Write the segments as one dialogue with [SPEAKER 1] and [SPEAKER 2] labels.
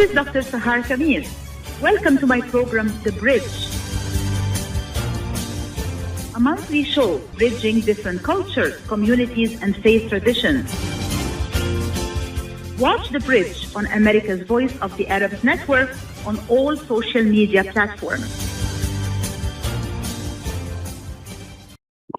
[SPEAKER 1] is Dr. Sahar Khamis. Welcome to my program, The Bridge, a monthly show bridging different cultures, communities, and faith traditions. Watch The Bridge on America's Voice of the Arabs Network on all social media platforms.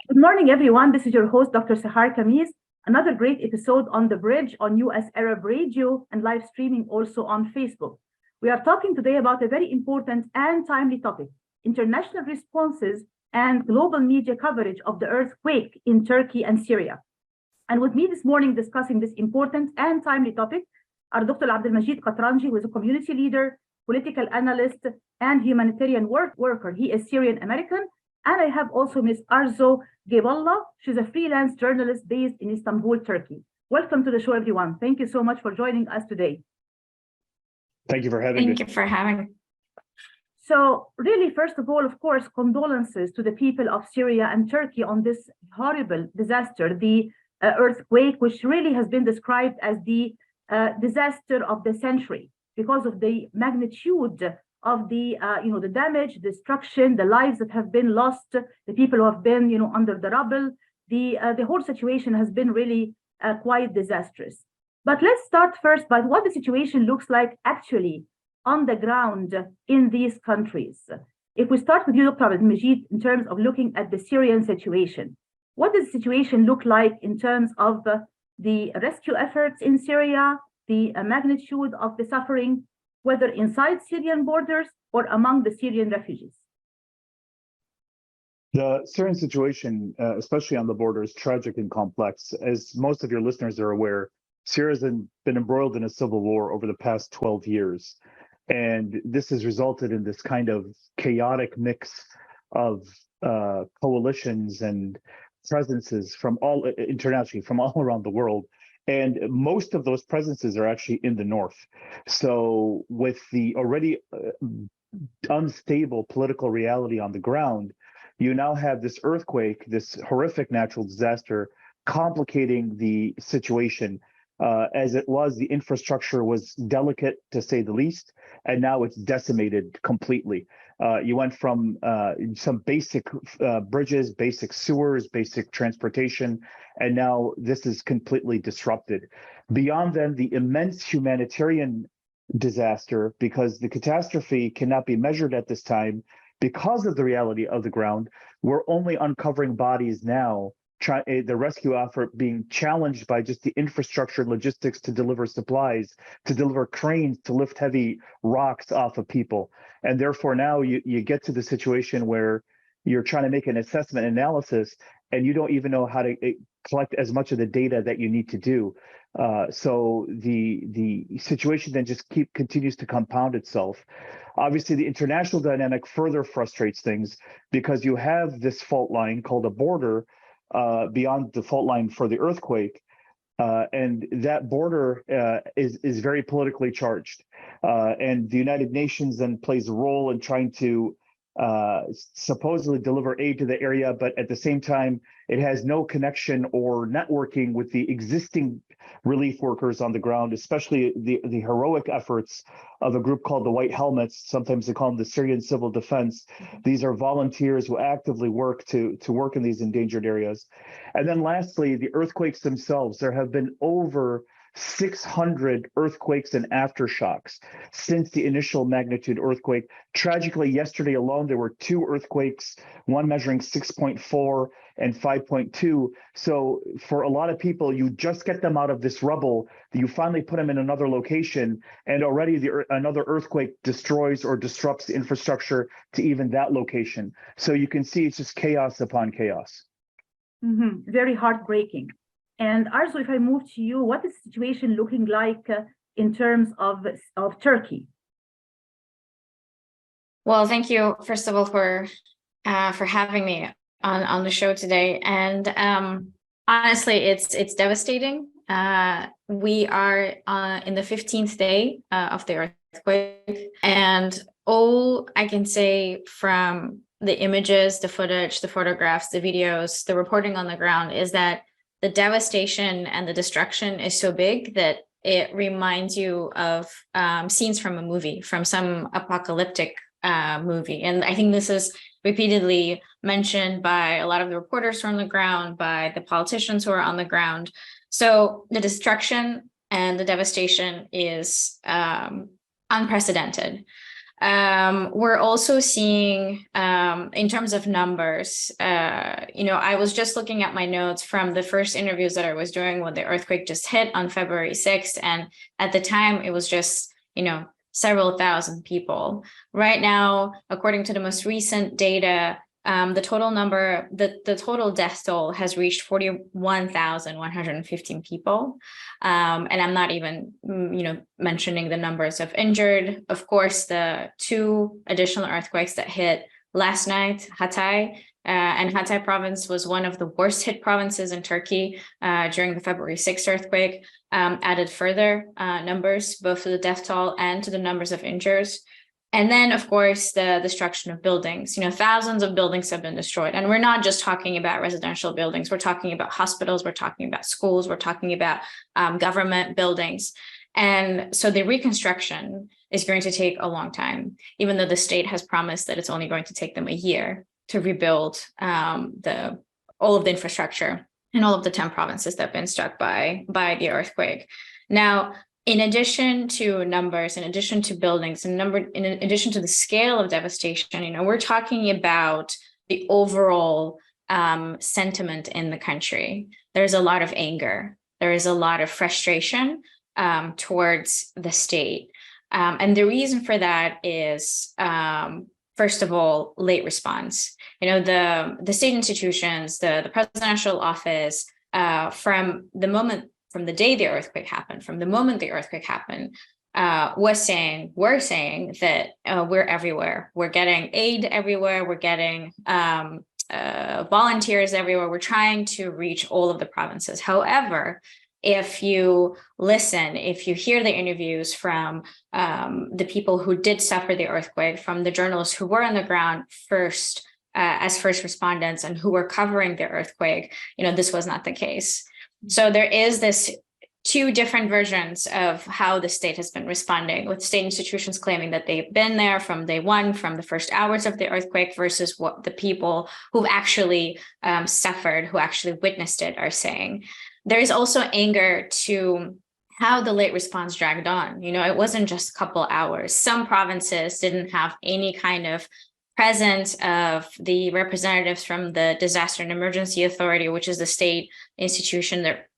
[SPEAKER 1] Good morning, everyone. This is your host, Dr. Sahar Khamis. Another great episode on The Bridge on US Arab Radio and live streaming also on Facebook. We are talking today about a very important and timely topic, international responses and global media coverage of the earthquake in Turkey and Syria. And with me this morning discussing this important and timely topic are Dr. Abdalmajid Katranji, who is a community leader, political analyst, and humanitarian worker. He is Syrian American. And I have also Ms. Arzu Geybulla. She's a freelance journalist based in Istanbul, Turkey. Welcome to the show, everyone. Thank you so much for joining us today.
[SPEAKER 2] Thank you for having me.
[SPEAKER 3] Thank you for having me.
[SPEAKER 1] So really, first of all, of course, condolences to the people of Syria and Turkey on this horrible disaster, the earthquake, which really has been described as the disaster of the century because of the magnitude of the the damage, destruction, the lives that have been lost, the people who have been under the rubble. The whole situation has been really quite disastrous. But let's start first by what the situation looks like actually on the ground in these countries. If we start with you, Dr. Abdalmajid, in terms of looking at the Syrian situation, what does the situation look like in terms of the rescue efforts in Syria, the magnitude of the suffering, whether inside Syrian borders or among the Syrian refugees?
[SPEAKER 2] The Syrian situation, especially on the border, is tragic and complex. As most of your listeners are aware, Syria has been embroiled in a civil war over the past 12 years. And this has resulted in this kind of chaotic mix of coalitions and presences from all internationally, from all around the world. And most of those presences are actually in the north. So with the already unstable political reality on the ground, you now have this earthquake, this horrific natural disaster, complicating the situation. As it was, the infrastructure was delicate, to say the least, and now it's decimated completely. You went from some basic bridges, basic sewers, basic transportation, and now this is completely disrupted. Beyond then, the immense humanitarian disaster, because the catastrophe cannot be measured at this time because of the reality of the ground. We're only uncovering bodies now, the rescue effort being challenged by just the infrastructure logistics to deliver supplies, to deliver cranes, to lift heavy rocks off of people. And therefore now you get to the situation where you're trying to make an assessment analysis and you don't even know how to collect as much of the data that you need to do. So the situation then just continues to compound itself. Obviously, the international dynamic further frustrates things because you have this fault line called a border beyond the fault line for the earthquake. And that border is very politically charged. And the United Nations then plays a role in trying to supposedly deliver aid to the area, but at the same time, it has no connection or networking with the existing relief workers on the ground, especially the heroic efforts of a group called the White Helmets. Sometimes they call them the Syrian Civil Defense. These are volunteers who actively work to work in these endangered areas. And then lastly, the earthquakes themselves. There have been over 600 earthquakes and aftershocks since the initial magnitude earthquake. Tragically, yesterday alone, there were 2 earthquakes, one measuring 6.4 and 5.2. So for a lot of people, you just get them out of this rubble, you finally put them in another location, and already another earthquake destroys or disrupts the infrastructure to even that location. So you can see it's just chaos upon chaos.
[SPEAKER 1] Very heartbreaking. And Arzu, if I move to you, what is the situation looking like in terms of Turkey?
[SPEAKER 3] Well, thank you, first of all, for having me on the show today. And honestly, it's devastating. We are in the 15th day of the earthquake, and all I can say from the images, the footage, the photographs, the videos, the reporting on the ground is that the devastation and the destruction is so big that it reminds you of scenes from a movie, from some apocalyptic movie. And I think this is repeatedly mentioned by a lot of the reporters who are on the ground, by the politicians who are on the ground. So the destruction and the devastation is unprecedented. We're also seeing, in terms of numbers, I was just looking at my notes from the first interviews that I was doing when the earthquake just hit on February 6th. And at the time, it was just, several thousand people. Right now, according to the most recent data, the total death toll has reached 41,115 people. And I'm not even, mentioning the numbers of injured. Of course, the 2 additional earthquakes that hit last night, Hatay, and Hatay province was one of the worst hit provinces in Turkey during the February 6th earthquake, added further numbers, both to the death toll and to the numbers of injuries. And then, of course, the destruction of buildings. Thousands of buildings have been destroyed. And we're not just talking about residential buildings. We're talking about hospitals. We're talking about schools. We're talking about government buildings. And so the reconstruction is going to take a long time, even though the state has promised that it's only going to take them a year to rebuild all of the infrastructure in all of the 10 provinces that have been struck by the earthquake. Now, in addition to numbers, in addition to buildings, in addition to the scale of devastation, we're talking about the overall sentiment in the country. There's a lot of anger. There is a lot of frustration towards the state. And the reason for that is, first of all, late response. The state institutions, the presidential office, from the day the earthquake happened, from the moment the earthquake happened, we're saying that we're everywhere. We're getting aid everywhere. We're getting volunteers everywhere. We're trying to reach all of the provinces. However, if you listen, if you hear the interviews from the people who did suffer the earthquake, from the journalists who were on the ground first, as first respondents and who were covering the earthquake, this was not the case. So there is this 2 different versions of how the state has been responding, with state institutions claiming that they've been there from day one, from the first hours of the earthquake, versus what the people who've actually suffered, who actually witnessed it, are saying. There is also anger to how the late response dragged on. It wasn't just a couple hours. Some provinces didn't have any kind of presence of the representatives from the Disaster and Emergency Authority, which is the state institution that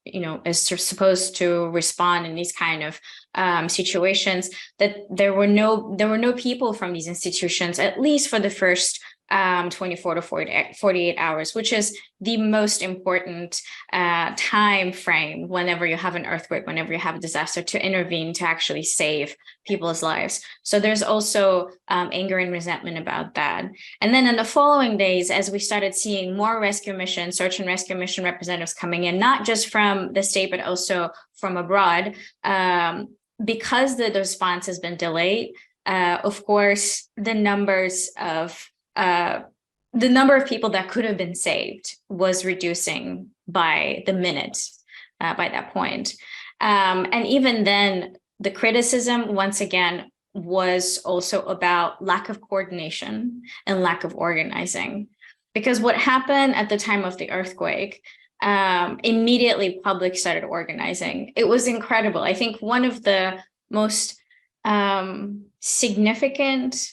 [SPEAKER 3] is supposed to respond in these kind of situations. That there were no people from these institutions, at least for the first 24 to 48 hours, which is the most important time frame whenever you have an earthquake, whenever you have a disaster, to intervene, to actually save people's lives. So there's also anger and resentment about that. And then in the following days, as we started seeing more rescue missions, search and rescue mission representatives coming in, not just from the state, but also from abroad, because the response has been delayed, of course, the number of people that could have been saved was reducing by the minute by that point. And even then, the criticism, once again, was also about lack of coordination and lack of organizing. Because what happened at the time of the earthquake, immediately public started organizing. It was incredible. I think one of the most significant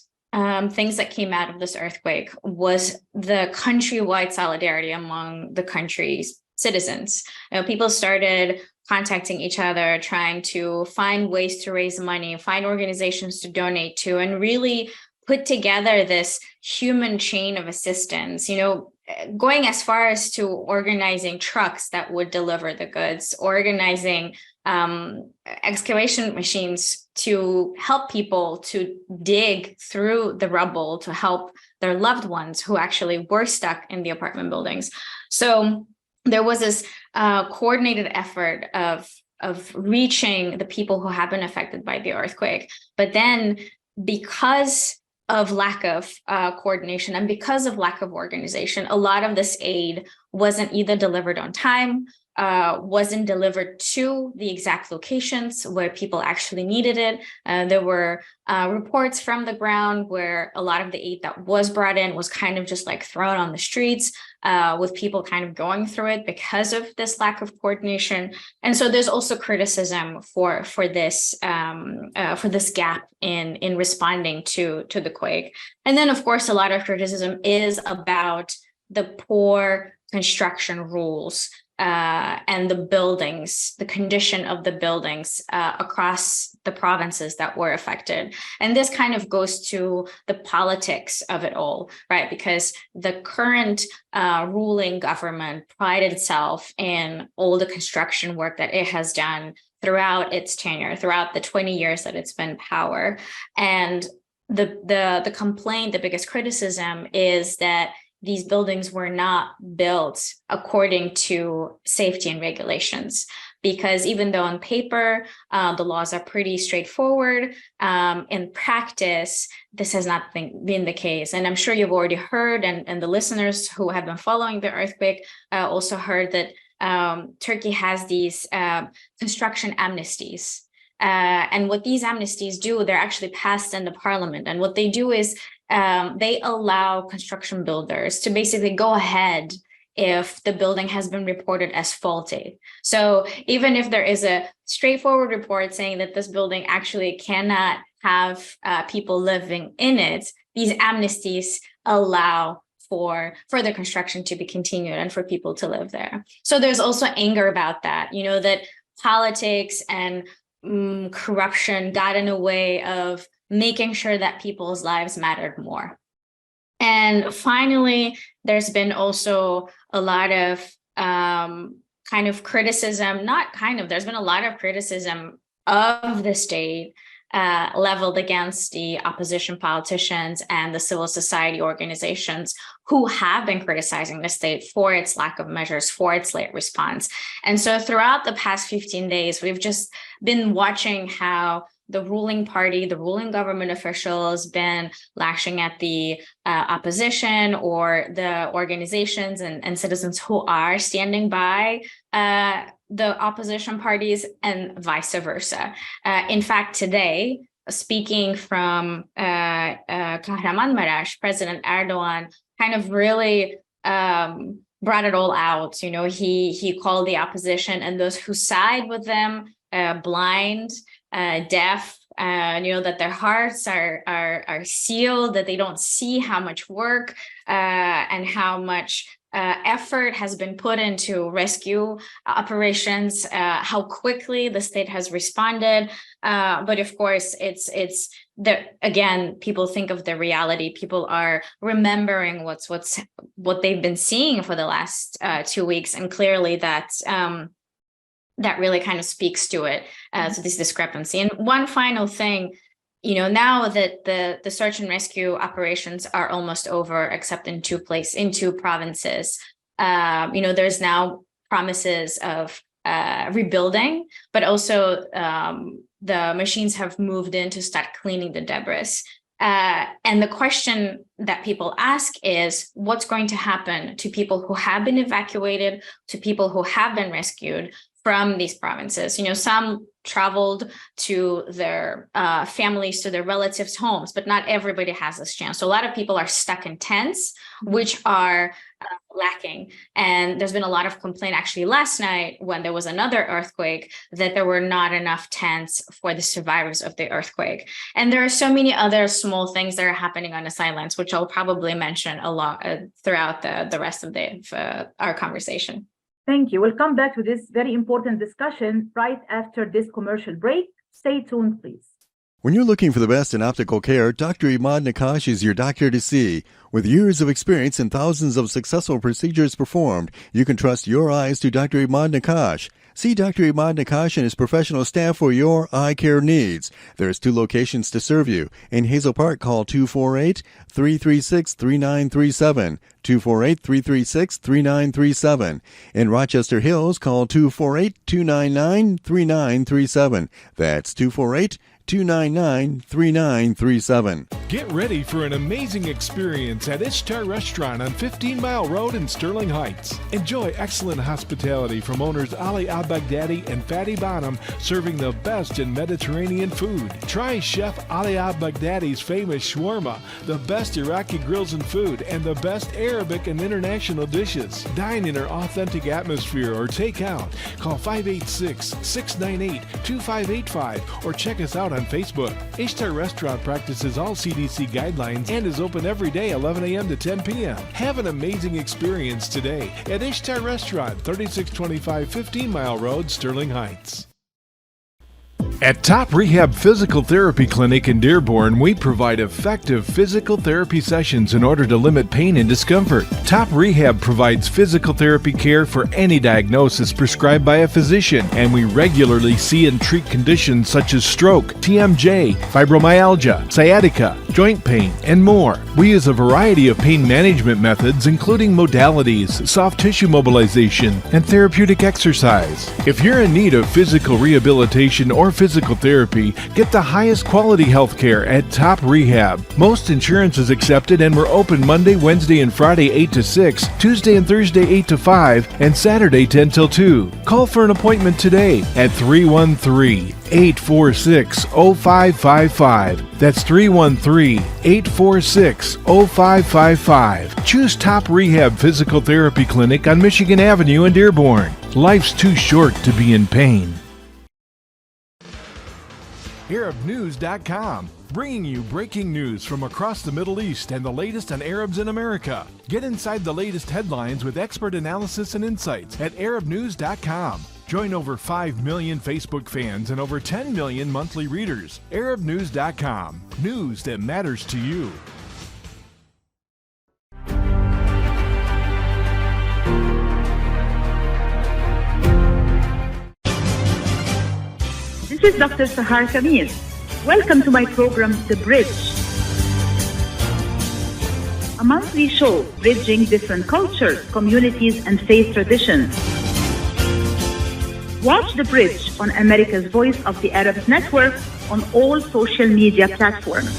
[SPEAKER 3] things that came out of this earthquake was the countrywide solidarity among the country's citizens. People started contacting each other, trying to find ways to raise money, find organizations to donate to, and really put together this human chain of assistance, going as far as to organizing trucks that would deliver the goods, organizing excavation machines to help people to dig through the rubble, to help their loved ones who actually were stuck in the apartment buildings. So there was this coordinated effort of reaching the people who have been affected by the earthquake. But then, because of lack of coordination and because of lack of organization, a lot of this aid wasn't either delivered on time, wasn't delivered to the exact locations where people actually needed it. There were reports from the ground where a lot of the aid that was brought in was kind of just like thrown on the streets, with people kind of going through it because of this lack of coordination. And so there's also criticism for this gap in responding to the quake. And then, of course, a lot of criticism is about the poor construction rules and the buildings, the condition of the buildings across the provinces that were affected. And this kind of goes to the politics of it all, right? Because the current ruling government prided itself in all the construction work that it has done throughout its tenure, throughout the 20 years that it's been in power. And the complaint, the biggest criticism is that these buildings were not built according to safety and regulations, because even though on paper, the laws are pretty straightforward, in practice, this has not been the case. And I'm sure you've already heard, and the listeners who have been following the earthquake also heard that Turkey has these construction amnesties. And what these amnesties do, they're actually passed in the parliament. And what they do is they allow construction builders to basically go ahead if the building has been reported as faulty. So even if there is a straightforward report saying that this building actually cannot have people living in it, these amnesties allow for further construction to be continued and for people to live there. So there's also anger about that, that politics and corruption got in the way of making sure that people's lives mattered more. And finally, there's been also a lot of there's been a lot of criticism of the state leveled against the opposition politicians and the civil society organizations who have been criticizing the state for its lack of measures, for its late response. And so throughout the past 15 days, we've just been watching how the ruling party, the ruling government officials been lashing at the opposition or the organizations and citizens who are standing by the opposition parties, and vice versa. In fact, today, speaking from Kahramanmaraş, President Erdogan kind of really brought it all out. He called the opposition and those who side with them blind, deaf, that their hearts are sealed, that they don't see how much work and how much effort has been put into rescue operations, how quickly the state has responded. But of course, it's that, again, people think of the reality. People are remembering what they've been seeing for the last 2 weeks, and clearly that really kind of speaks to it, to this discrepancy. And one final thing, now that the search and rescue operations are almost over, except in two provinces, there's now promises of rebuilding, but also the machines have moved in to start cleaning the debris. And the question that people ask is, what's going to happen to people who have been evacuated, to people who have been rescued from these provinces? Some traveled to their families, to their relatives' homes, but not everybody has this chance. So a lot of people are stuck in tents, which are lacking. And there's been a lot of complaint actually last night when there was another earthquake that there were not enough tents for the survivors of the earthquake. And there are so many other small things that are happening on the sidelines, which I'll probably mention a lot throughout the rest of our conversation.
[SPEAKER 1] Thank you. We'll come back to this very important discussion right after this commercial break. Stay tuned, please.
[SPEAKER 4] When you're looking for the best in optical care, Dr. Imad Nakash is your doctor to see. With years of experience and thousands of successful procedures performed, you can trust your eyes to Dr. Imad Nakash. See Dr. Imad Nakash and his professional staff for your eye care needs. There's 2 locations to serve you. In Hazel Park, call 248-336-3937. 248-336-3937. In Rochester Hills, call 248-299-3937. That's 299-3937.
[SPEAKER 5] Get ready for an amazing experience at Ishtar Restaurant on 15 Mile Road in Sterling Heights. Enjoy excellent hospitality from owners Ali Al-Baghdadi and Fatty Bonham, serving the best in Mediterranean food. Try Chef Ali Al-Baghdadi's famous shawarma, the best Iraqi grills and food, and the best Arabic and international dishes. Dine in our authentic atmosphere or take out. Call 586-698-2585 or check us out on Facebook. Ishtar Restaurant practices all CDC guidelines and is open every day 11 a.m. to 10 p.m. Have an amazing experience today at Ishtar Restaurant, 3625 15 Mile Road, Sterling Heights. At Top Rehab Physical Therapy Clinic in Dearborn, we provide effective physical therapy sessions in order to limit pain and discomfort. Top Rehab provides physical therapy care for any diagnosis prescribed by a physician, and we regularly see and treat conditions such as stroke, TMJ, fibromyalgia, sciatica, joint pain, and more. We use a variety of pain management methods, including modalities, soft tissue mobilization, and therapeutic exercise. If you're in need of physical rehabilitation or physical therapy, get the highest quality health care at Top Rehab. Most insurance is accepted, and we're open Monday, Wednesday, and Friday 8 to 6, Tuesday and Thursday 8 to 5, and Saturday 10 till 2. Call for an appointment today at 313-846-0555. That's 313-846-0555. Choose Top Rehab Physical Therapy Clinic on Michigan Avenue in Dearborn. Life's too short to be in pain. ArabNews.com, bringing you breaking news from across the Middle East and the latest on Arabs in America. Get inside the latest headlines with expert analysis and insights at ArabNews.com. Join over 5 million Facebook fans and over 10 million monthly readers. ArabNews.com, news that matters to you.
[SPEAKER 1] This is Dr. Sahar Khamis. Welcome to my program, The Bridge, a monthly show bridging different cultures, communities, and faith traditions. Watch The Bridge on America's Voice of the Arabs Network on all social media platforms.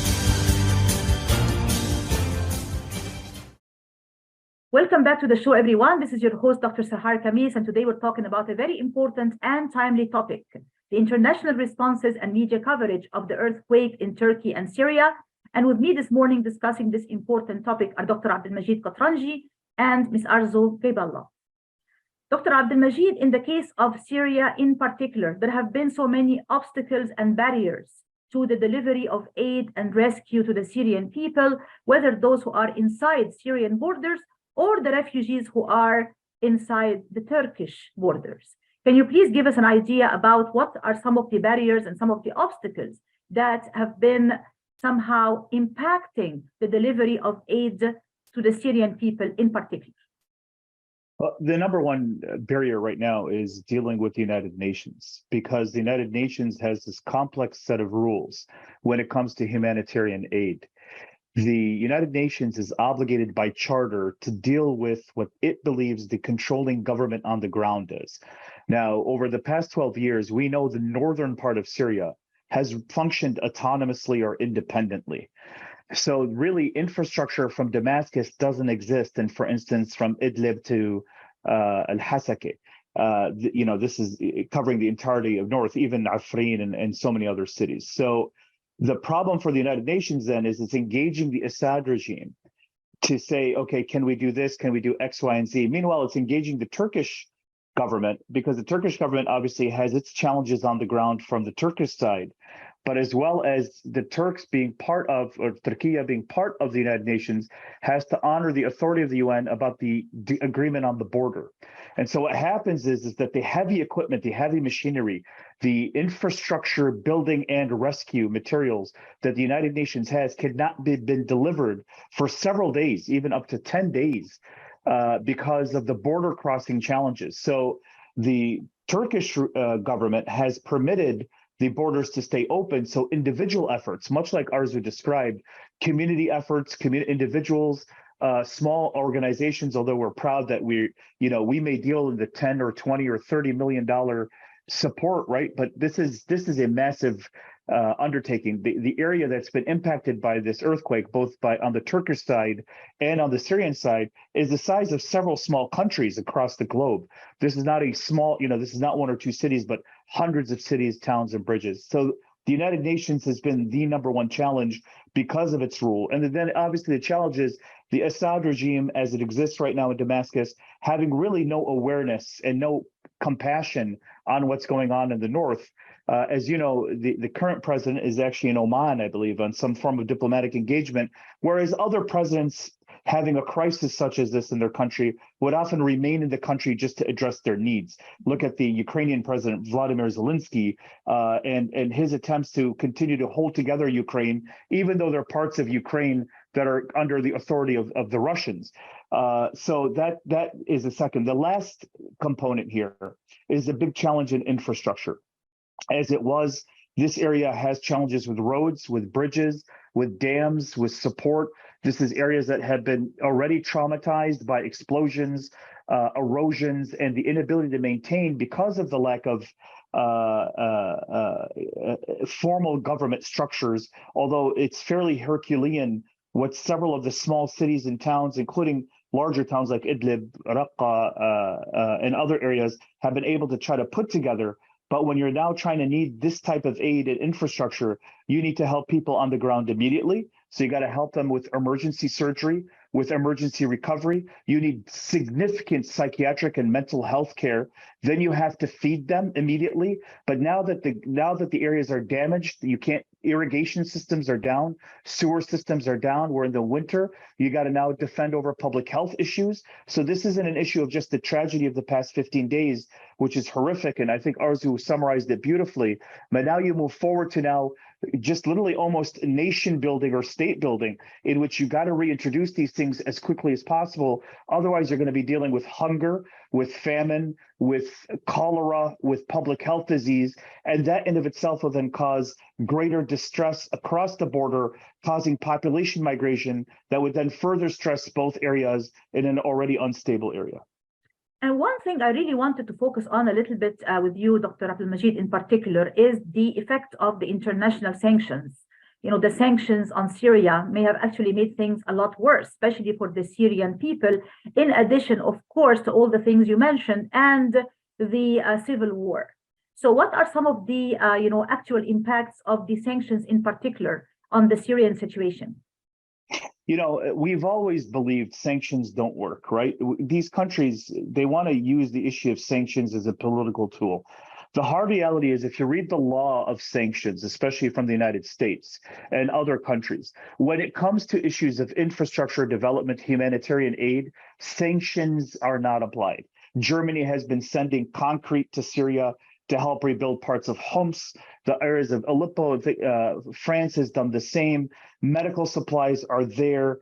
[SPEAKER 1] Welcome back to the show, everyone. This is your host, Dr. Sahar Khamis, and today we're talking about a very important and timely topic: the international responses and media coverage of the earthquake in Turkey and Syria. And with me this morning discussing this important topic are Dr. Abdalmajid Katranji and Ms. Arzu Geybulla. Dr. Abdalmajid, in the case of Syria in particular, there have been so many obstacles and barriers to the delivery of aid and rescue to the Syrian people, whether those who are inside Syrian borders or the refugees who are inside the Turkish borders. Can you please give us an idea about what are some of the barriers and some of the obstacles that have been somehow impacting the delivery of aid to the Syrian people in particular?
[SPEAKER 2] Well, the number one barrier right now is dealing with the United Nations, because the United Nations has this complex set of rules when it comes to humanitarian aid. The United Nations is obligated by charter to deal with what it believes the controlling government on the ground is. Now, over the past 12 years, we know the northern part of Syria has functioned autonomously or independently. So really, infrastructure from Damascus doesn't exist. And for instance, from Idlib to Al-Hasaka, this is covering the entirety of north, even Afrin and so many other cities. So the problem for the United Nations then is it's engaging the Assad regime to say, okay, can we do this? Can we do X, Y, and Z? Meanwhile, it's engaging the Turkish government, because the Turkish government obviously has its challenges on the ground from the Turkish side, but as well as the Turks being part of, or Turkey being part of the United Nations, has to honor the authority of the UN about the agreement on the border. And so what happens is that the heavy equipment, the heavy machinery, the infrastructure building and rescue materials that the United Nations has cannot be been delivered for several days, even up to 10 days, because of the border crossing challenges. So the Turkish government has permitted the borders to stay open. So individual efforts, much like Arzu described, community efforts, individuals, small organizations, although we're proud that we may deal in the 10 or 20 or $30 million support, right? But this is a massive undertaking. The area that's been impacted by this earthquake, both on the Turkish side and on the Syrian side, is the size of several small countries across the globe. This is not a small, this is not one or two cities, but hundreds of cities, towns, and bridges. So the United Nations has been the number one challenge because of its rule. And then obviously the challenge is the Assad regime as it exists right now in Damascus, having really no awareness and no compassion on what's going on in the north. As you know, the current president is actually in Oman, I believe, on some form of diplomatic engagement, whereas other presidents having a crisis such as this in their country would often remain in the country just to address their needs. Look at the Ukrainian president, Vladimir Zelensky, and his attempts to continue to hold together Ukraine, even though there are parts of Ukraine that are under the authority of the Russians. So that is a second. The last component here is a big challenge in infrastructure. As it was, this area has challenges with roads, with bridges, with dams, with support. This is areas that have been already traumatized by explosions, erosions, and the inability to maintain because of the lack of formal government structures, although it's fairly Herculean what several of the small cities and towns, including larger towns like Idlib, Raqqa, and other areas, have been able to try to put together. But when you're now trying to need this type of aid and infrastructure, you need to help people on the ground immediately. So you got to help them with emergency surgery, with emergency recovery. You need significant psychiatric and mental health care. Then you have to feed them immediately. But now that the areas are damaged, you can't. Irrigation systems are down, sewer systems are down. We're in the winter. You got to now defend over public health issues. So this isn't an issue of just the tragedy of the past 15 days, which is horrific. And I think Arzu summarized it beautifully. But now you move forward to now just literally almost nation building or state building, in which you got to reintroduce these things as quickly as possible. Otherwise, you're going to be dealing with hunger, with famine, with cholera, with public health disease. And that in of itself will then cause greater distress across the border, causing population migration that would then further stress both areas in an already unstable area.
[SPEAKER 1] And one thing I really wanted to focus on a little bit with you, Dr. Abdalmajid, in particular, is the effect of the international sanctions. The sanctions on Syria may have actually made things a lot worse, especially for the Syrian people, in addition, of course, to all the things you mentioned and the civil war. So what are some of the actual impacts of the sanctions in particular on the Syrian situation?
[SPEAKER 2] We've always believed sanctions don't work, right? These countries, they want to use the issue of sanctions as a political tool. The hard reality is if you read the law of sanctions, especially from the United States and other countries, when it comes to issues of infrastructure development, humanitarian aid, sanctions are not applied. Germany has been sending concrete to Syria to help rebuild parts of Homs, the areas of Aleppo. France has done the same. Medical supplies are there.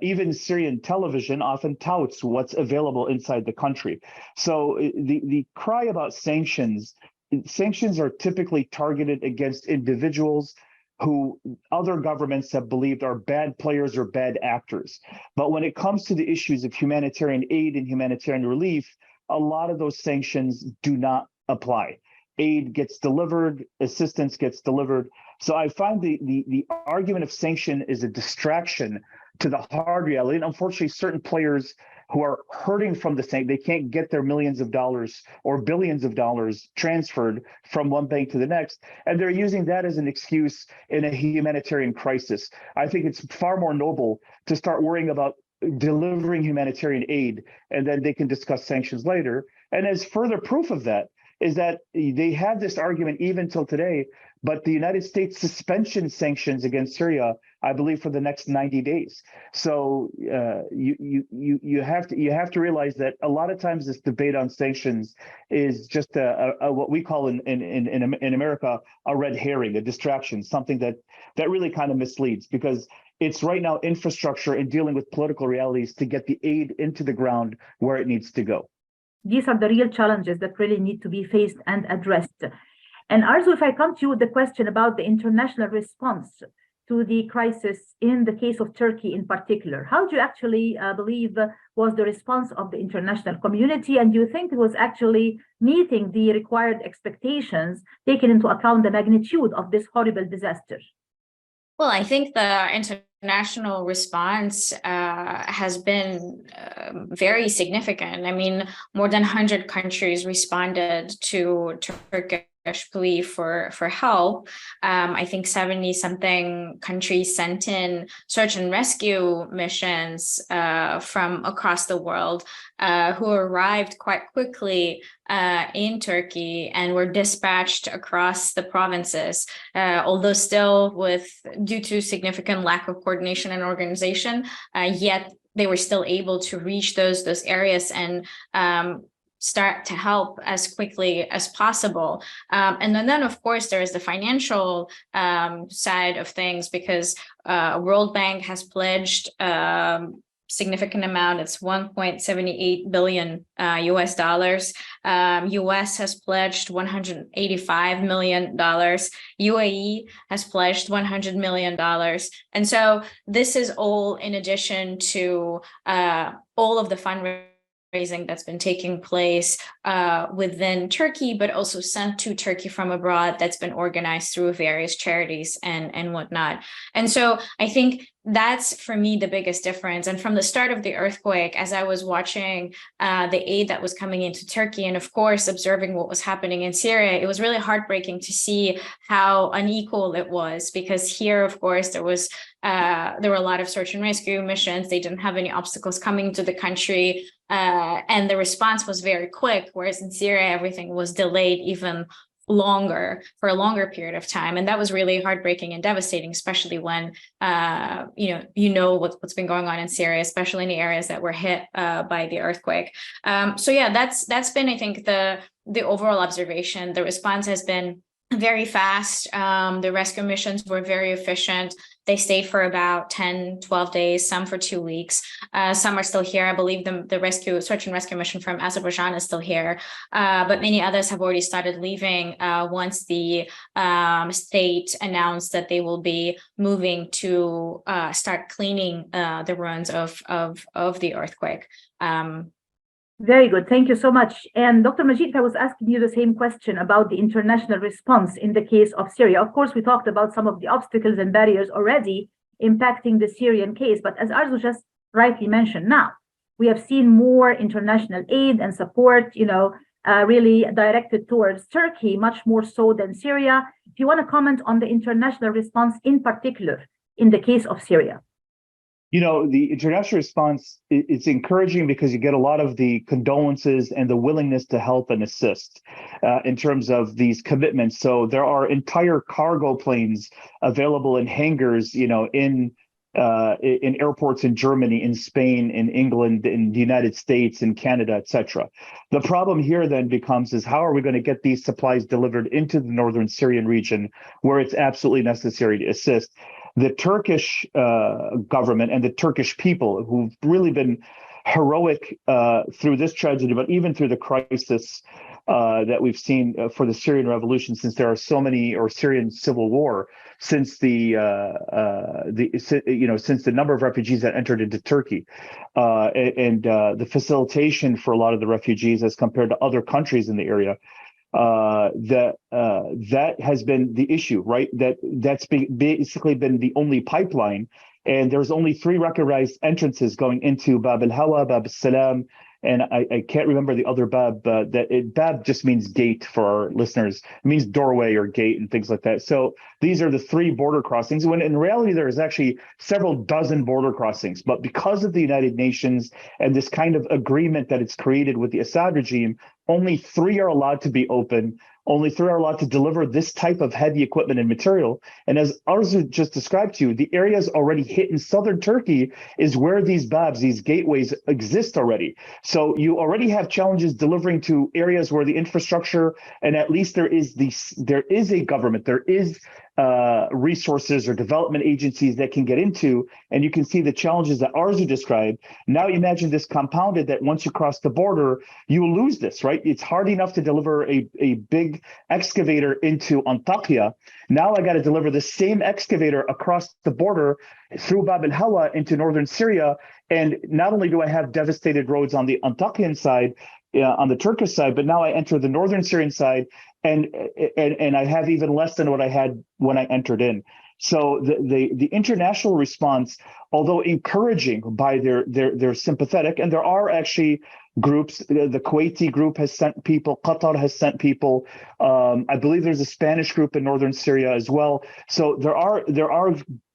[SPEAKER 2] Even Syrian television often touts what's available inside the country. So the cry about sanctions are typically targeted against individuals who other governments have believed are bad players or bad actors. But when it comes to the issues of humanitarian aid and humanitarian relief, a lot of those sanctions do not apply. Aid gets delivered, assistance gets delivered. So I find the argument of sanction is a distraction to the hard reality. And unfortunately, certain players who are hurting from the sanction, they can't get their millions of dollars or billions of dollars transferred from one bank to the next. And they're using that as an excuse in a humanitarian crisis. I think it's far more noble to start worrying about delivering humanitarian aid, and then they can discuss sanctions later. And as further proof of that, is that they have this argument even till today, but the United States suspension sanctions against Syria, I believe, for the next 90 days. So you have to realize that a lot of times this debate on sanctions is just a what we call in America a red herring, a distraction, something that really kind of misleads, because it's right now infrastructure and dealing with political realities to get the aid into the ground where it needs to go.
[SPEAKER 1] These are the real challenges that really need to be faced and addressed. And Arzu, if I come to you with the question about the international response to the crisis in the case of Turkey in particular? How do you actually believe was the response of the international community? And do you think it was actually meeting the required expectations, taking into account the magnitude of this horrible disaster?
[SPEAKER 3] Well, I think the international response has been very significant. I mean, more than 100 countries responded to Turkish plea for help. I think 70-something countries sent in search and rescue missions from across the world who arrived quite quickly in Turkey and were dispatched across the provinces, although still due to significant lack of coordination and organization, yet they were still able to reach those areas and start to help as quickly as possible. And then, of course, there is the financial side of things, because World Bank has pledged significant amount. It's 1.78 billion US dollars. US has pledged $185 million. UAE has pledged $100 million. And so this is all in addition to all of the fundraising that's been taking place within Turkey, but also sent to Turkey from abroad, that's been organized through various charities and whatnot. And so I think that's, for me, the biggest difference. And from the start of the earthquake, as I was watching the aid that was coming into Turkey, and of course, observing what was happening in Syria, it was really heartbreaking to see how unequal it was, because here, of course, there were a lot of search and rescue missions. They didn't have any obstacles coming to the country. And the response was very quick, whereas in Syria, everything was delayed even longer, for a longer period of time. And that was really heartbreaking and devastating, especially when, what's been going on in Syria, especially in the areas that were hit by the earthquake. So yeah, that's been, I think, the overall observation. The response has been very fast. The rescue missions were very efficient. They stayed for about 10, 12 days, some for 2 weeks. Some are still here. I believe the search and rescue mission from Azerbaijan is still here. But many others have already started leaving once the state announced that they will be moving to start cleaning the ruins of the earthquake.
[SPEAKER 1] Very good. Thank you so much. And Dr. Majid, I was asking you the same question about the international response in the case of Syria. Of course, we talked about some of the obstacles and barriers already impacting the Syrian case. But as Arzu just rightly mentioned, now we have seen more international aid and support, really directed towards Turkey, much more so than Syria. If you want to comment on the international response in particular in the case of Syria.
[SPEAKER 2] The international response is encouraging because you get a lot of the condolences and the willingness to help and assist in terms of these commitments. So there are entire cargo planes available in hangars, in airports in Germany, in Spain, in England, in the United States, in Canada, etc. The problem here then becomes is how are we going to get these supplies delivered into the northern Syrian region where it's absolutely necessary to assist? The Turkish government and the Turkish people who've really been heroic through this tragedy, but even through the crisis that we've seen for the Syrian revolution, since there are so many, or Syrian civil war, since the number of refugees that entered into Turkey, and the facilitation for a lot of the refugees as compared to other countries in the area. That has been the issue, right? That's basically been the only pipeline, and there's only 3 recognized entrances going into Bab al-Hawa, Bab al-Salam, and I can't remember the other Bab. Bab just means gate for our listeners. It means doorway or gate and things like that. So these are the 3 border crossings, when in reality there is actually several dozen border crossings. But because of the United Nations and this kind of agreement that it's created with the Assad regime, only 3 are allowed to be open. Only 3 are allowed to deliver this type of heavy equipment and material. And as Arzu just described to you, the areas already hit in southern Turkey is where these babs, these gateways exist already. So you already have challenges delivering to areas where the infrastructure, and at least there is a government, there is resources or development agencies that can get into, and you can see the challenges that Arzu described. Now imagine this compounded that once you cross the border, you will lose this, right? It's hard enough to deliver a big big excavator into Antakya. Now I got to deliver the same excavator across the border through Bab el-Hawa into northern Syria. And not only do I have devastated roads on the Antakyan side, on the Turkish side, but now I enter the northern Syrian side, and I have even less than what I had when I entered in. So the international response, although encouraging by their sympathetic, and there are actually groups, the Kuwaiti group has sent people, Qatar has sent people, I believe there's a Spanish group in northern Syria as well. So there are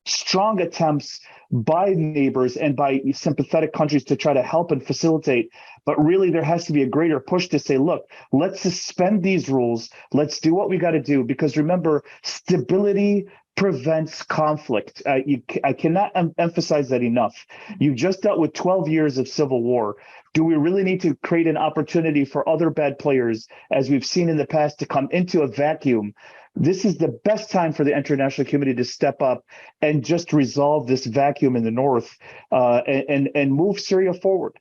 [SPEAKER 2] strong attempts by neighbors and by sympathetic countries to try to help and facilitate. But really, there has to be a greater push to say, look, let's suspend these rules. Let's do what we got to do. Because remember, stability prevents conflict. I cannot emphasize that enough. You've just dealt with 12 years of civil war. Do we really need to create an opportunity for other bad players, as we've seen in the past, to come into a vacuum? This is the best time for the international community to step up and just resolve this vacuum in the north and move Syria forward.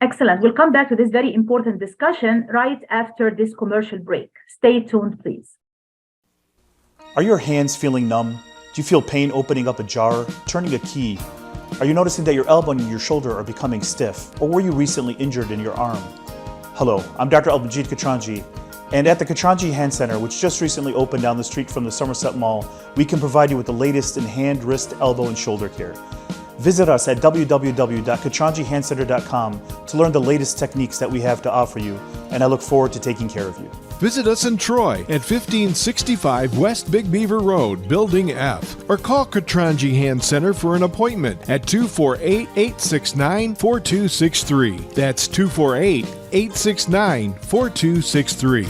[SPEAKER 1] Excellent. We'll come back to this very important discussion right after this commercial break. Stay tuned, please.
[SPEAKER 6] Are your hands feeling numb? Do you feel pain opening up a jar, turning a key? Are you noticing that your elbow and your shoulder are becoming stiff? Or were you recently injured in your arm? Hello, I'm Dr. Abdalmajid Katranji, and at the Katranji Hand Center, which just recently opened down the street from the Somerset Mall, we can provide you with the latest in hand, wrist, elbow, and shoulder care. Visit us at www.katranjihandcenter.com to learn the latest techniques that we have to offer you, and I look forward to taking care of you.
[SPEAKER 5] Visit us in Troy at 1565 West Big Beaver Road, Building F, or call Katranji Hand Center for an appointment at 248-869-4263. That's 248-869-4263.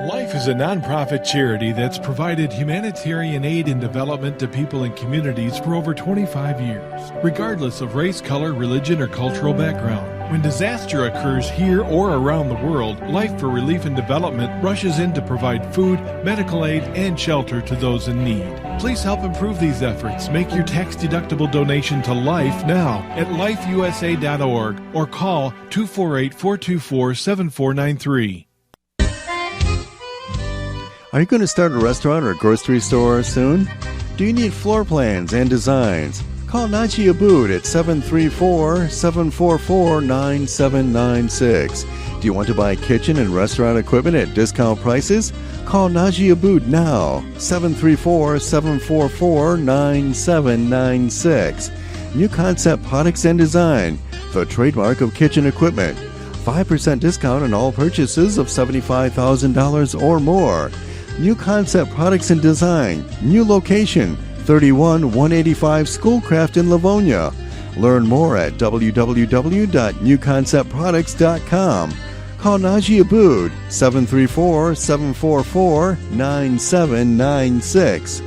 [SPEAKER 5] Life is a nonprofit charity that's provided humanitarian aid and development to people and communities for over 25 years, regardless of race, color, religion, or cultural background. When disaster occurs here or around the world, Life for Relief and Development rushes in to provide food, medical aid, and shelter to those in need. Please help improve these efforts. Make your tax-deductible donation to Life now at lifeusa.org or call 248-424-7493.
[SPEAKER 4] Are you going to start a restaurant or grocery store soon? Do you need floor plans and designs? Call Naji Abood at 734-744-9796. Do you want to buy kitchen and restaurant equipment at discount prices? Call Naji Abood now, 734-744-9796. New Concept Products and Design, the trademark of kitchen equipment. 5% discount on all purchases of $75,000 or more. New Concept Products and Design, new location, 31185 Schoolcraft in Livonia. Learn more at www.newconceptproducts.com. Call Naji Abood, 734-744-9796.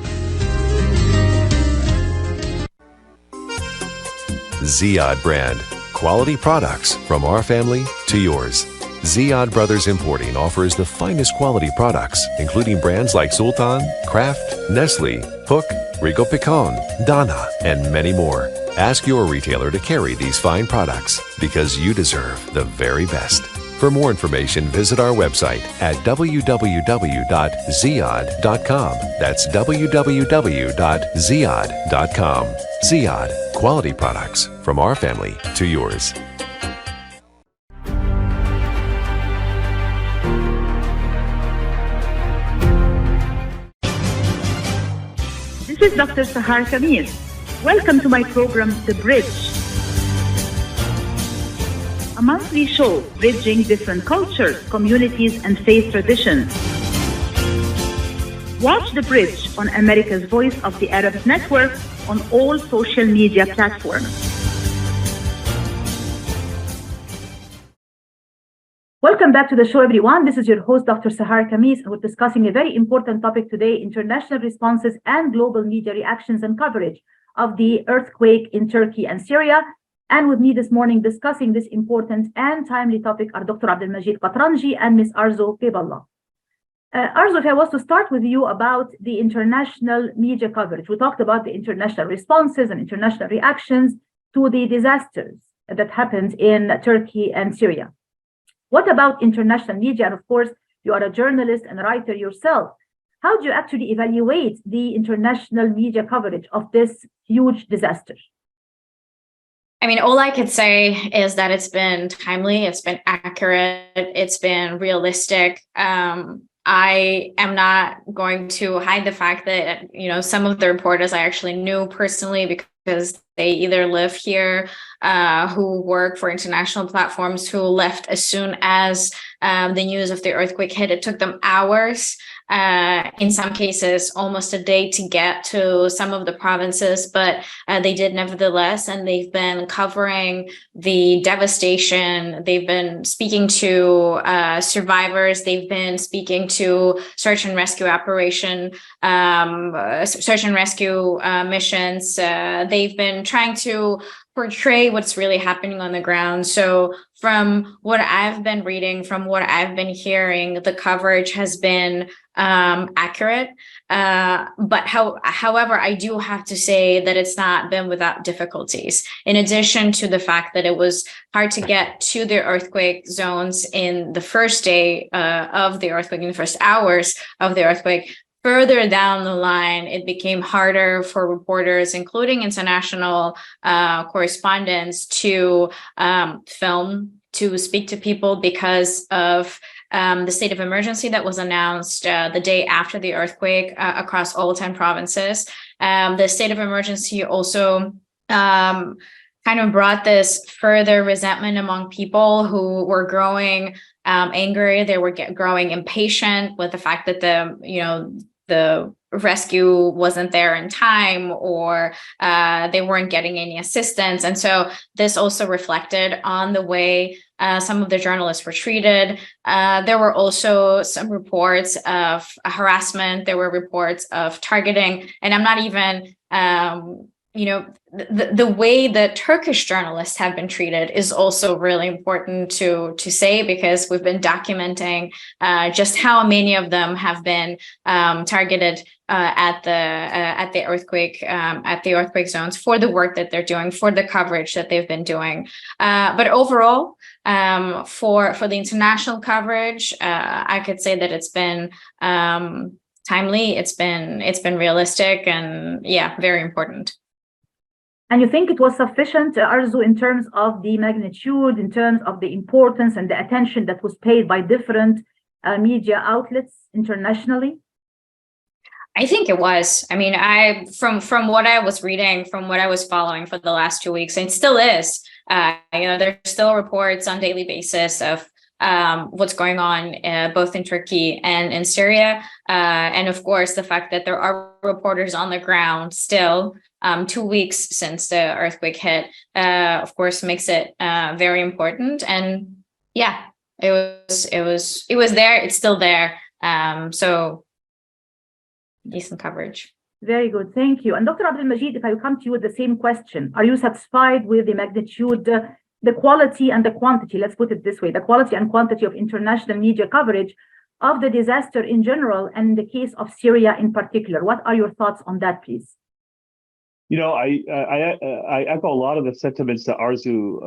[SPEAKER 7] Ziyad brand. Quality products from our family to yours. Ziyad Brothers Importing offers the finest quality products, including brands like Sultan, Kraft, Nestle, Hook, Rico Picon, Dana, and many more. Ask your retailer to carry these fine products because you deserve the very best. For more information, visit our website at www.ziyad.com. That's www.ziyad.com. Ziyad, quality products from our family to yours.
[SPEAKER 1] This is Dr. Sahar Khamis. Welcome to my program, The Bridge, a monthly show bridging different cultures, communities, and faith traditions. Watch The Bridge on America's Voice of the Arabs Network on all social media platforms. Welcome back to the show, everyone. This is your host, Dr. Sahar Khamis, and we're discussing a very important topic today, international responses and global media reactions and coverage of the earthquake in Turkey and Syria. And with me this morning discussing this important and timely topic are Dr. Abdalmajid Katranji and Ms. Arzu Geybulla. Arzu, if I was to start with you about the international media coverage, we talked about the international responses and international reactions to the disasters that happened in Turkey and Syria. What about international media? And of course, You are a journalist and a writer yourself. How do you actually evaluate the international media coverage of this huge disaster?
[SPEAKER 3] I mean, all I could say is that it's been timely, it's been accurate, it's been realistic. I am not going to hide the fact that, some of the reporters I actually knew personally because they either live here, who work for international platforms, who left as soon as the news of the earthquake hit. It took them hours, in some cases almost a day, to get to some of the provinces, but they did nevertheless, and they've been covering the devastation. They've been speaking to survivors. They've been speaking to search and rescue missions. They've been trying to portray what's really happening on the ground. So from what I've been reading, from what I've been hearing, the coverage has been accurate. But however, I do have to say that it's not been without difficulties. In addition to the fact that it was hard to get to the earthquake zones in the first day of the earthquake, in the first hours of the earthquake, further down the line, it became harder for reporters, including international correspondents, to film, to speak to people because of the state of emergency that was announced the day after the earthquake across all 10 provinces. The state of emergency also kind of brought this further resentment among people who were growing angry. They were growing impatient with the fact that the rescue wasn't there in time, or they weren't getting any assistance. And so this also reflected on the way some of the journalists were treated. There were also some reports of harassment. There were reports of targeting. And I'm not even, the way that Turkish journalists have been treated is also really important to say, because we've been documenting just how many of them have been targeted at the earthquake zones for the work that they're doing, for the coverage that they've been doing. But overall, for the international coverage, I could say that it's been timely, it's been realistic, and very important.
[SPEAKER 1] And you think it was sufficient, Arzu, in terms of the magnitude, in terms of the importance and the attention that was paid by different media outlets internationally?
[SPEAKER 3] I think it was. I mean, from what I was reading, from what I was following for the last 2 weeks, and it still is, there's still reports on a daily basis of what's going on both in Turkey and in Syria. And of course, the fact that there are reporters on the ground still 2 weeks since the earthquake hit, of course, makes it very important. And it was there. It's still there. So decent coverage.
[SPEAKER 1] Very good. Thank you. And Dr. Abdalmajid, if I come to you with the same question, are you satisfied with the magnitude, the quality and the quantity, let's put it this way, the quality and quantity of international media coverage of the disaster in general, and in the case of Syria in particular? What are your thoughts on that, please?
[SPEAKER 2] I echo a lot of the sentiments that Arzu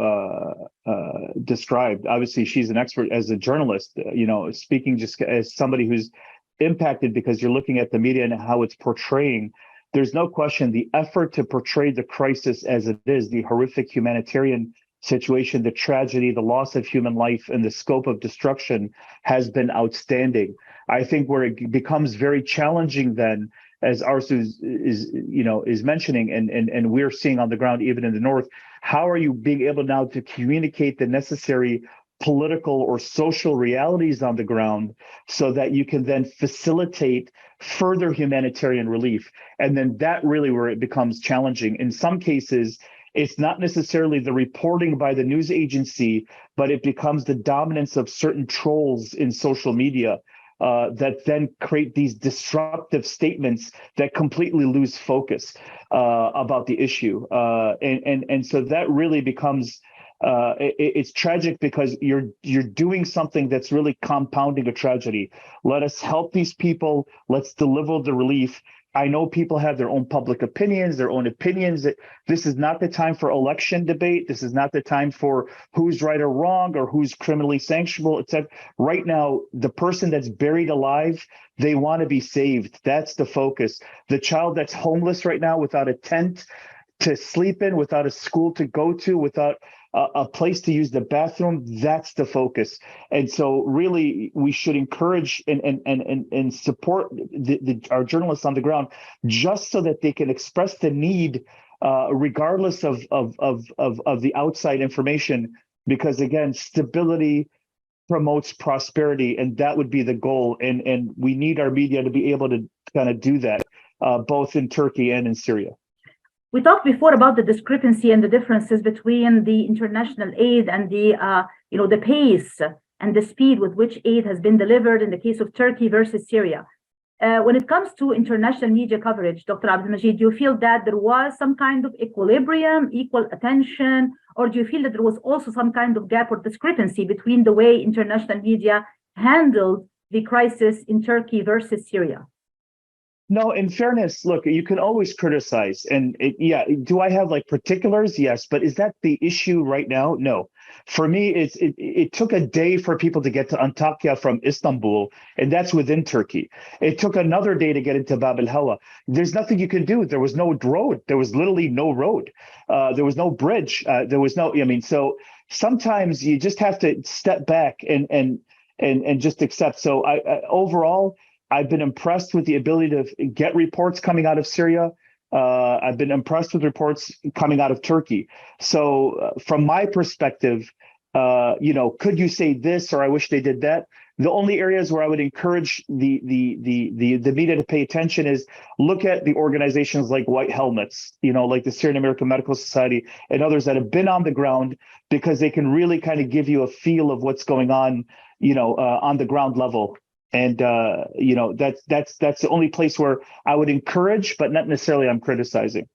[SPEAKER 2] described. Obviously, she's an expert as a journalist, speaking just as somebody who's impacted, because you're looking at the media and how it's portraying. There's no question the effort to portray the crisis as it is, the horrific humanitarian situation, the tragedy, the loss of human life, and the scope of destruction has been outstanding. I think where it becomes very challenging then, as Arzu is mentioning, and we're seeing on the ground even in the north, how are you being able now to communicate the necessary political or social realities on the ground so that you can then facilitate further humanitarian relief? And then that really where it becomes challenging. In some cases, it's not necessarily the reporting by the news agency, but it becomes the dominance of certain trolls in social media that then create these disruptive statements that completely lose focus about the issue. And so that really becomes it's tragic, because you're doing something that's really compounding a tragedy. Let us help these people. Let's deliver the relief. I know people have their own public opinions, their own opinions. That this is not the time for election debate. This is not the time for who's right or wrong or who's criminally sanctionable, etc. Right now, the person that's buried alive, they want to be saved. That's the focus. The child that's homeless right now without a tent to sleep in, without a school to go to, without a place to use the bathroom, that's the focus. And so really we should encourage and support our journalists on the ground, just so that they can express the need regardless of the outside information, because again, stability promotes prosperity, and that would be the goal. And we need our media to be able to kind of do that, both in Turkey and in Syria.
[SPEAKER 1] We talked before about the discrepancy and the differences between the international aid and the pace and the speed with which aid has been delivered in the case of Turkey versus Syria. When it comes to international media coverage, Dr. Abdalmajid, do you feel that there was some kind of equilibrium, equal attention, or do you feel that there was also some kind of gap or discrepancy between the way international media handled the crisis in Turkey versus Syria?
[SPEAKER 2] No, in fairness, look, you can always criticize. And do I have like particulars? Yes. But is that the issue right now? No. For me, it took a day for people to get to Antakya from Istanbul, and that's within Turkey. It took another day to get into Bab al-Hawa. There's nothing you can do. There was no road. There was literally no road. There was no bridge. There was no, so sometimes you just have to step back and just accept. So overall, I've been impressed with the ability to get reports coming out of Syria. I've been impressed with reports coming out of Turkey. So from my perspective, could you say this, or I wish they did that? The only areas where I would encourage the media to pay attention is look at the organizations like White Helmets, like the Syrian American Medical Society and others that have been on the ground, because they can really kind of give you a feel of what's going on, on the ground level. And that's the only place where I would encourage, but not necessarily I'm criticizing.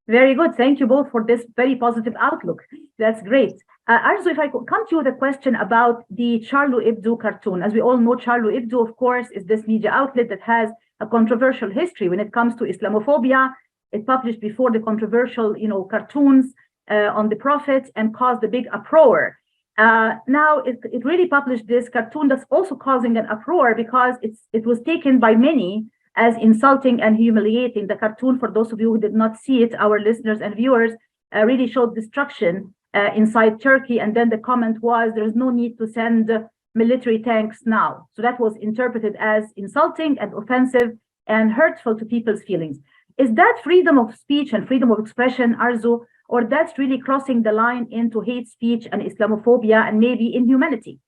[SPEAKER 1] Very good. Thank you both for this very positive outlook. That's great. Arzu, if I could come to you with a question about the Charlie Hebdo cartoon. As we all know, Charlie Hebdo, of course, is this media outlet that has a controversial history when it comes to Islamophobia. It published before the controversial, cartoons on the Prophet and caused a big uproar. Now it really published this cartoon that's also causing an uproar because it was taken by many as insulting and humiliating. The cartoon, for those of you who did not see it, our listeners and viewers, really showed destruction inside Turkey. And then the comment was, there is no need to send military tanks now. So that was interpreted as insulting and offensive and hurtful to people's feelings. Is that freedom of speech and freedom of expression, Arzu, or that's really crossing the line into hate speech and Islamophobia and maybe inhumanity?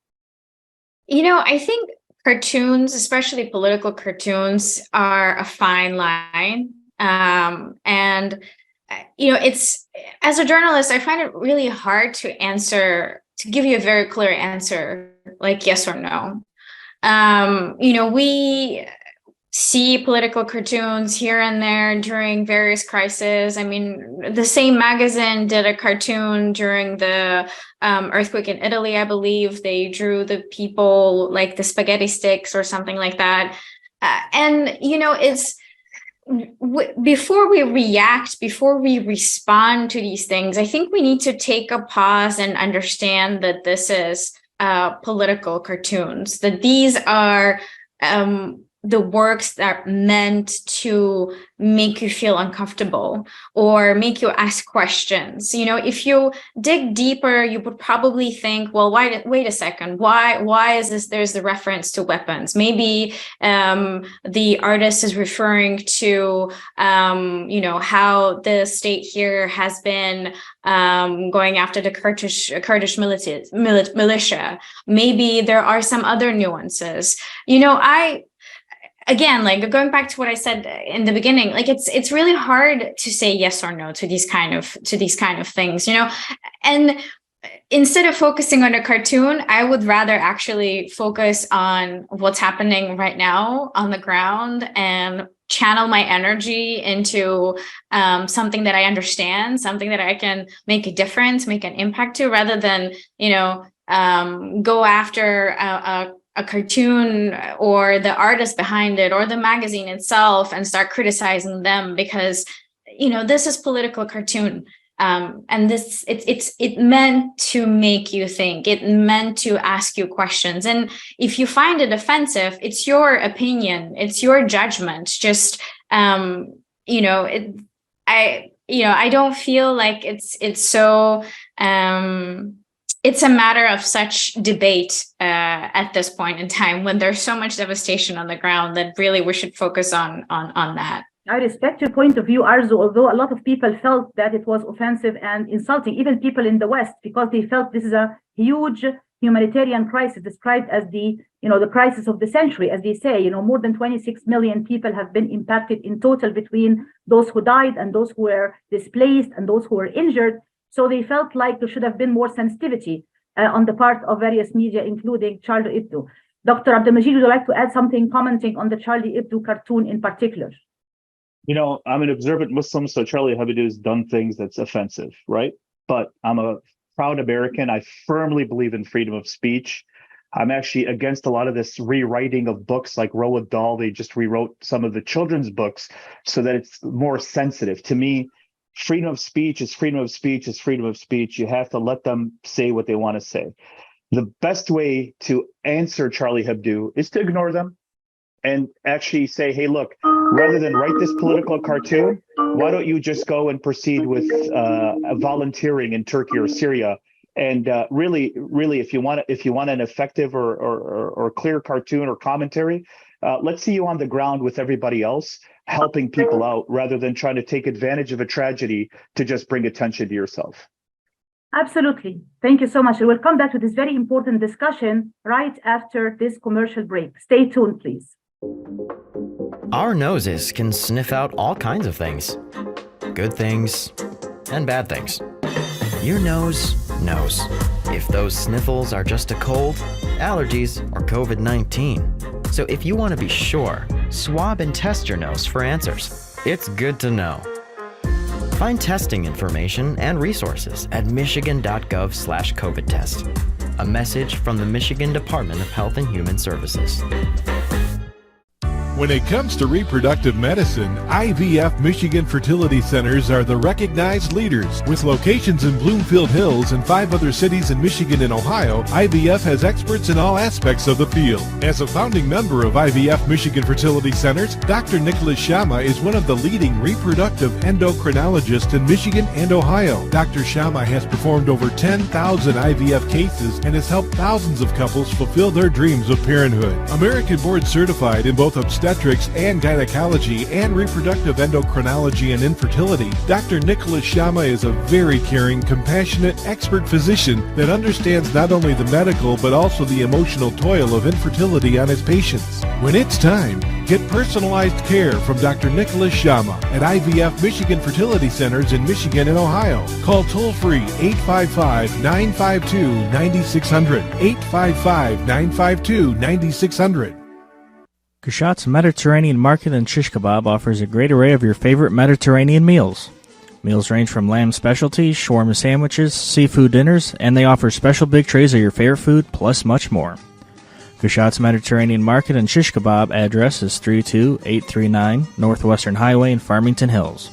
[SPEAKER 3] I think cartoons, especially political cartoons, are a fine line. It's, as a journalist, I find it really hard to give you a very clear answer, like yes or no. We see political cartoons here and there during various crises. I mean, the same magazine did a cartoon during the earthquake in Italy, I believe. They drew the people like the spaghetti sticks or something like that. It's before we react, before we respond to these things, I think we need to take a pause and understand that this is political cartoons, that these are the works that are meant to make you feel uncomfortable or make you ask questions. If you dig deeper, you would probably think, well, wait a second, why is this? There's the reference to weapons. Maybe the artist is referring to, how the state here has been going after the Kurdish militia. Maybe there are some other nuances. Again, like going back to what I said in the beginning, like it's really hard to say yes or no to these kind of things, and instead of focusing on a cartoon, I would rather actually focus on what's happening right now on the ground and channel my energy into something that I understand, something that I can make a difference, make an impact to, rather than, go after a cartoon or the artist behind it or the magazine itself and start criticizing them because, this is political cartoon. And it meant to make you think. It meant to ask you questions. And if you find it offensive, it's your opinion, it's your judgment. Just, I don't feel like it's so, it's a matter of such debate at this point in time when there's so much devastation on the ground that really we should focus on that.
[SPEAKER 1] I respect your point of view, Arzu, although a lot of people felt that it was offensive and insulting, even people in the West, because they felt this is a huge humanitarian crisis described as the crisis of the century, as they say. More than 26 million people have been impacted in total between those who died and those who were displaced and those who were injured. So they felt like there should have been more sensitivity on the part of various media, including Charlie Hebdo. Dr. Abdalmajid, would you like to add something commenting on the Charlie Hebdo cartoon in particular?
[SPEAKER 2] I'm an observant Muslim, so Charlie Hebdo has done things that's offensive, right? But I'm a proud American. I firmly believe in freedom of speech. I'm actually against a lot of this rewriting of books like Roald Dahl. They just rewrote some of the children's books so that it's more sensitive. To me, freedom of speech is freedom of speech is freedom of speech. You have to let them say what they want to say. The best way to answer Charlie Hebdo is to ignore them and actually say, hey, look, rather than write this political cartoon, why don't you just go and proceed with volunteering in Turkey or Syria? And really, if you want an effective or clear cartoon or commentary, let's see you on the ground with everybody else, helping people out rather than trying to take advantage of a tragedy to just bring attention to yourself.
[SPEAKER 1] Absolutely. Thank you so much. We'll come back to this very important discussion right after this commercial break. Stay tuned, please.
[SPEAKER 8] Our noses can sniff out all kinds of things. Good things and bad things. Your nose knows if those sniffles are just a cold, allergies, or COVID-19. So if you want to be sure, swab and test your nose for answers. It's good to know. Find testing information and resources at michigan.gov/COVID test. A message from the Michigan Department of Health and Human Services.
[SPEAKER 5] When it comes to reproductive medicine, IVF Michigan Fertility Centers are the recognized leaders. With locations in Bloomfield Hills and 5 other cities in Michigan and Ohio, IVF has experts in all aspects of the field. As a founding member of IVF Michigan Fertility Centers, Dr. Nicholas Shama is one of the leading reproductive endocrinologists in Michigan and Ohio. Dr. Shama has performed over 10,000 IVF cases and has helped thousands of couples fulfill their dreams of parenthood. American board certified in both obstetrics and gynecology and reproductive endocrinology and infertility, Dr. Nicholas Shama is a very caring, compassionate, expert physician that understands not only the medical but also the emotional toil of infertility on his patients. When it's time, get personalized care from Dr. Nicholas Shama at IVF Michigan Fertility Centers in Michigan and Ohio. Call toll-free 855-952-9600, 855-952-9600.
[SPEAKER 9] Kushat's Mediterranean Market and Shish Kebab offers a great array of your favorite Mediterranean meals. Meals range from lamb specialties, shawarma sandwiches, seafood dinners, and they offer special big trays of your favorite food, plus much more. Kushat's Mediterranean Market and Shish Kebab address is 32839 Northwestern Highway in Farmington Hills.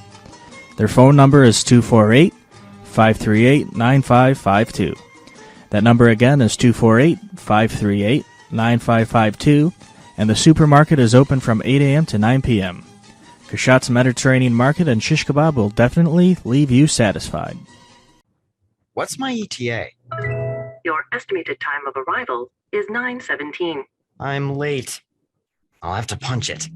[SPEAKER 9] Their phone number is 248-538-9552. That number again is 248-538-9552. And the supermarket is open from 8 a.m. to 9 p.m. Kushat's Mediterranean Market and Shish Kebab will definitely leave you satisfied.
[SPEAKER 8] What's my ETA?
[SPEAKER 10] Your estimated time of arrival is 9:17.
[SPEAKER 8] I'm late. I'll have to punch it.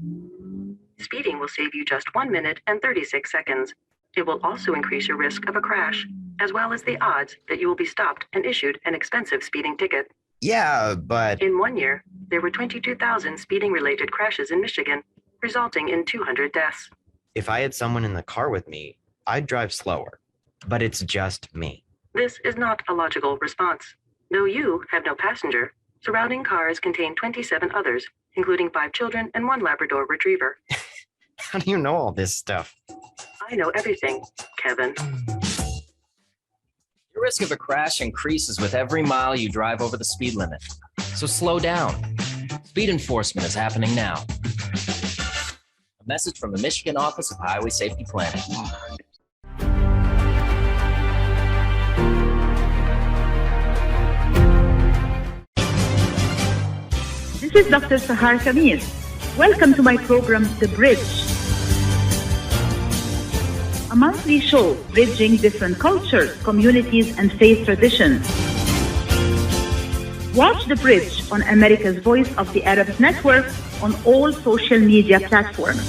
[SPEAKER 10] Speeding will save you just 1 minute and 36 seconds. It will also increase your risk of a crash, as well as the odds that you will be stopped and issued an expensive speeding ticket.
[SPEAKER 8] Yeah, but...
[SPEAKER 10] In 1 year, there were 22,000 speeding-related crashes in Michigan, resulting in 200 deaths.
[SPEAKER 8] If I had someone in the car with me, I'd drive slower. But it's just me.
[SPEAKER 10] This is not a logical response. Though you have no passenger, surrounding cars contain 27 others, including 5 children and 1 Labrador Retriever.
[SPEAKER 8] How do you know all this stuff?
[SPEAKER 10] I know everything, Kevin.
[SPEAKER 11] Your risk of a crash increases with every mile you drive over the speed limit. So slow down. Speed enforcement is happening now. A message from the Michigan Office of Highway Safety Planning.
[SPEAKER 1] This is Dr. Sahar Khamis. Welcome to my program, The Bridge, a monthly show bridging different cultures, communities, and faith traditions. Watch The Bridge on America's Voice of the Arabs Network on all social media platforms.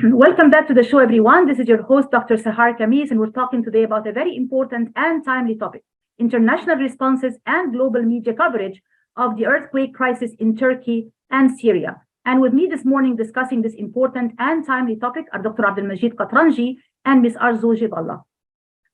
[SPEAKER 1] Welcome back to the show, everyone. This is your host, Dr. Sahar Khamis, and we're talking today about a very important and timely topic: international responses and global media coverage of the earthquake crisis in Turkey and Syria. And with me this morning discussing this important and timely topic are Dr. Abdalmajid Katranji and Ms. Arzu Geybulla.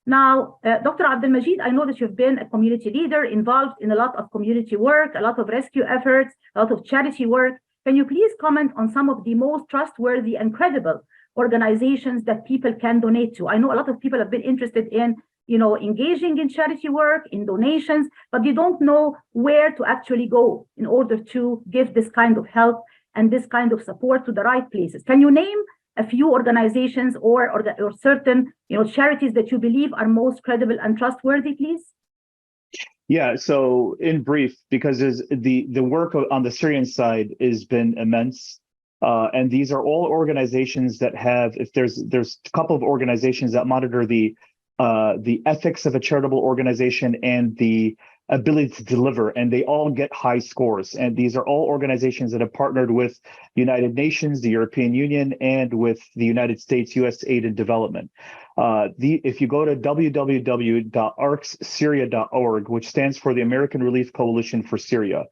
[SPEAKER 1] Now, Dr. Abdalmajid, I know that you've been a community leader involved in a lot of community work, a lot of rescue efforts, a lot of charity work. Can you please comment on some of the most trustworthy and credible organizations that people can donate to? I know a lot of people have been interested in engaging in charity work, in donations, but they don't know where to actually go in order to give this kind of help and this kind of support to the right places. Can you name a few organizations or certain charities that you believe are most credible and trustworthy, please?
[SPEAKER 2] Yeah, so in brief, because the work on the Syrian side has been immense. And these are all organizations that have, if there's a couple of organizations that monitor the ethics of a charitable organization and the ability to deliver, and they all get high scores. And these are all organizations that have partnered with the United Nations, the European Union, and with the United States U.S. Aid and Development. If you go to www.arcssyria.org, which stands for the American Relief Coalition for Syria,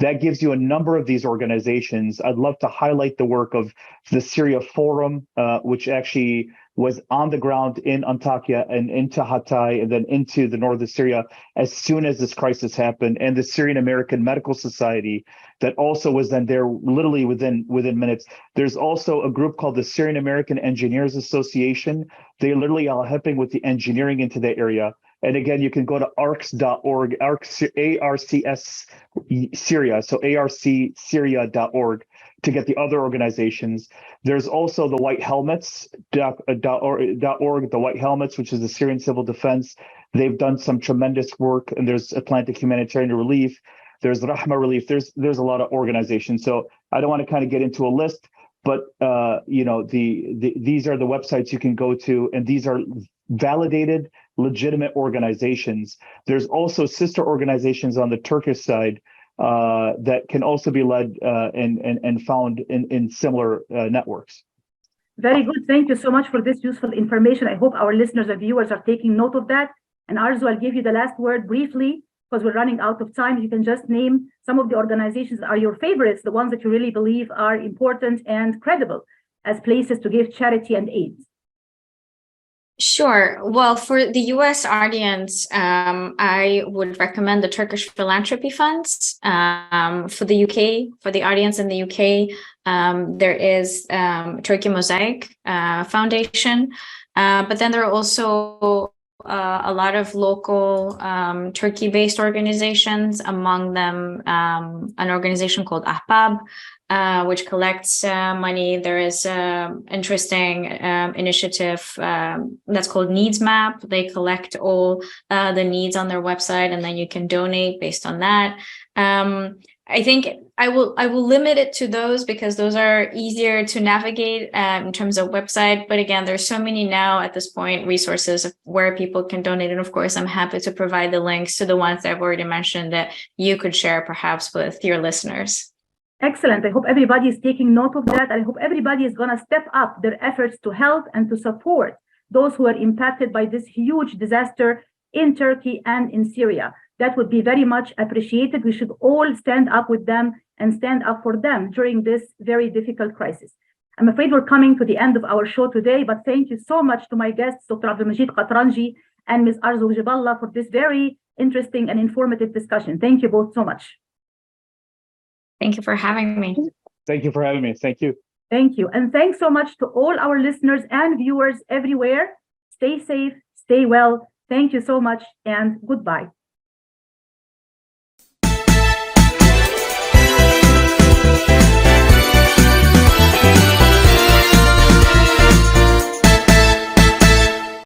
[SPEAKER 2] that gives you a number of these organizations. I'd love to highlight the work of the Syria Forum, which actually was on the ground in Antakya and into Hatay and then into the north of Syria as soon as this crisis happened, and the Syrian American Medical Society that also was then there literally within minutes. There's also a group called the Syrian American Engineers Association. They literally are helping with the engineering into that area. And again, you can go to arcs.org, ARCS Syria, so arcsyria.org to get the other organizations. There's also the White Helmets.org, the White Helmets, which is the Syrian Civil Defense. They've done some tremendous work, and there's Atlantic Humanitarian Relief. There's Rahma Relief. There's a lot of organizations. So I don't want to kind of get into a list, but these are the websites you can go to, and these are validated, legitimate organizations. There's also sister organizations on the Turkish side that can also be led and found in similar networks.
[SPEAKER 1] Very good. Thank you so much for this useful information. I hope our listeners and viewers are taking note of that. And Arzu, I'll give you the last word briefly because we're running out of time. You can just name some of the organizations that are your favorites, the ones that you really believe are important and credible as places to give charity and aid.
[SPEAKER 3] Sure. Well, for the U.S. audience, I would recommend the Turkish Philanthropy Funds. For the UK, for the audience in the UK, there is Turkey Mosaic Foundation. But then there are also a lot of local Turkey-based organizations, among them an organization called Ahbab, which collects money. There is an interesting initiative that's called Needs Map. They collect all the needs on their website, and then you can donate based on that. I think I will limit it to those because those are easier to navigate in terms of website. But again, there's so many now at this point resources of where people can donate. And of course, I'm happy to provide the links to the ones that I've already mentioned that you could share perhaps with your listeners.
[SPEAKER 1] Excellent. I hope everybody is taking note of that. I hope everybody is going to step up their efforts to help and to support those who are impacted by this huge disaster in Turkey and in Syria. That would be very much appreciated. We should all stand up with them and stand up for them during this very difficult crisis. I'm afraid we're coming to the end of our show today, but thank you so much to my guests, Dr. Abdalmajid Katranji and Ms. Arzu Geybulla, for this very interesting and informative discussion. Thank you both so much.
[SPEAKER 3] Thank you for having me.
[SPEAKER 2] Thank you for having me. Thank you.
[SPEAKER 1] Thank you. And thanks so much to all our listeners and viewers everywhere. Stay safe, stay well. Thank you so much, and goodbye.